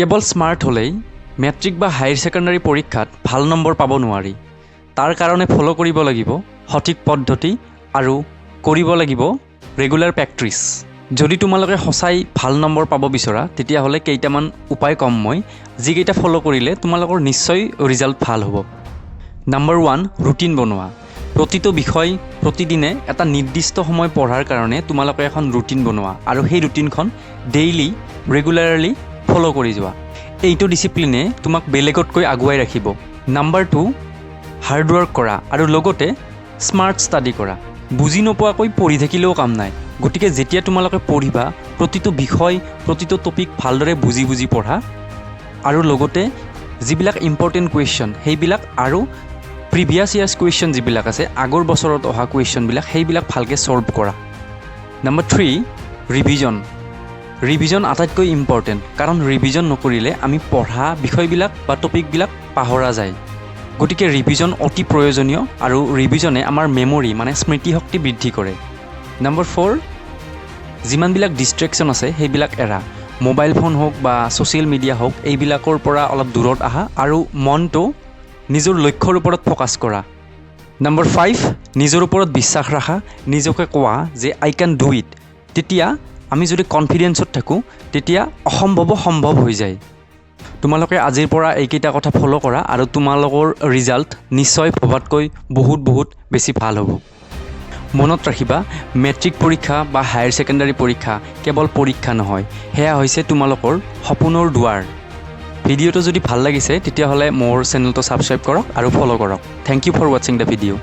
কেৱল স্মাৰ্ট হ'লেই মেট্ৰিক বা হায়াৰ ছেকেণ্ডাৰী পৰীক্ষাত ভাল নম্বৰ পাব নোৱাৰি। তাৰ কাৰণে ফ'ল' কৰিব লাগিব সঠিক পদ্ধতি আৰু কৰিব লাগিব ৰেগুলাৰ প্ৰেক্টিছ। যদি তোমালোকে সঁচাই ভাল নম্বৰ পাব বিচৰা তেতিয়াহ'লে কেইটামান উপায় ক'ম মই, যিকেইটা ফ'ল' কৰিলে তোমালোকৰ নিশ্চয় ৰিজাল্ট ভাল হ'ব। নাম্বাৰ 1, ৰুটিন বনোৱা। প্ৰতিটো বিষয় প্ৰতিদিনে এটা নিৰ্দিষ্ট সময় পঢ়াৰ কাৰণে তোমালোকে এখন ৰুটিন বনোৱা আৰু সেই ৰুটিনখন ডেইলি ৰেগুলাৰলি ফ'ল' কৰি যোৱা। এইটো ডিচিপ্লিনে তোমাক বেলেগতকৈ আগুৱাই ৰাখিব। নাম্বাৰ 2, হাৰ্ডৱৰ্ক কৰা আৰু লগতে স্মাৰ্ট ষ্টাডি কৰা। বুজি নোপোৱাকৈ পঢ়ি থাকিলেও কাম নাই। গতিকে যেতিয়া তোমালোকে পঢ়িবা প্ৰতিটো বিষয় প্ৰতিটো টপিক ভালদৰে বুজি পঢ়া আৰু লগতে যিবিলাক ইম্পৰ্টেণ্ট কুৱেশ্যন সেইবিলাক আৰু প্ৰিভিয়াছ ইয়াৰ্ছ কুৱেশ্যন যিবিলাক আছে আগৰ বছৰত অহা কুৱেশ্যনবিলাক সেইবিলাক ভালকৈ ছল্ভ কৰা। নাম্বাৰ 3, ৰিভিজন আটাইতকৈ ইম্পৰ্টেণ্ট, কাৰণ ৰিভিজন নকৰিলে আমি পঢ়া বিষয়বিলাক বা টপিকবিলাক পাহৰা যায়। গতিকে ৰিভিজন অতি প্ৰয়োজনীয় আৰু ৰিভিজনে আমাৰ মেমৰি মানে স্মৃতিশক্তি বৃদ্ধি কৰে। নাম্বাৰ 4, যিমানবিলাক ডিষ্ট্ৰেকশ্যন আছে সেইবিলাক এৰা। মোবাইল ফোন হওক বা ছ'চিয়েল মিডিয়া হওক এইবিলাকৰ পৰা অলপ দূৰত আহা আৰু মনটো নিজৰ লক্ষ্যৰ ওপৰত ফ'কাছ কৰা। নাম্বাৰ 5, নিজৰ ওপৰত বিশ্বাস ৰাখা, নিজকে কোৱা যে আই কেন ডু ইট। তেতিয়া আমি যদি কনফিডেঞ্চত থাকোঁ তেতিয়া অসম্ভৱ সম্ভৱ হৈ যায়। তোমালোকে আজিৰ পৰা এইকেইটা কথা ফ'ল' কৰা আৰু তোমালোকৰ ৰিজাল্ট নিশ্চয় ভবাতকৈ বহুত বেছি ভাল হ'ব। মনত ৰাখিবা, মেট্ৰিক পৰীক্ষা বা হায়াৰ ছেকেণ্ডাৰী পৰীক্ষা কেৱল পৰীক্ষা নহয়, সেয়া হৈছে তোমালোকৰ সপোনৰ দুৱাৰ। ভিডিঅ'টো যদি ভাল লাগিছে তেতিয়াহ'লে মোৰ চেনেলটো ছাবস্ক্ৰাইব কৰক আৰু ফ'ল' কৰক। থেংক ইউ ফৰ ৱাচিং দ্য ভিডিঅ'।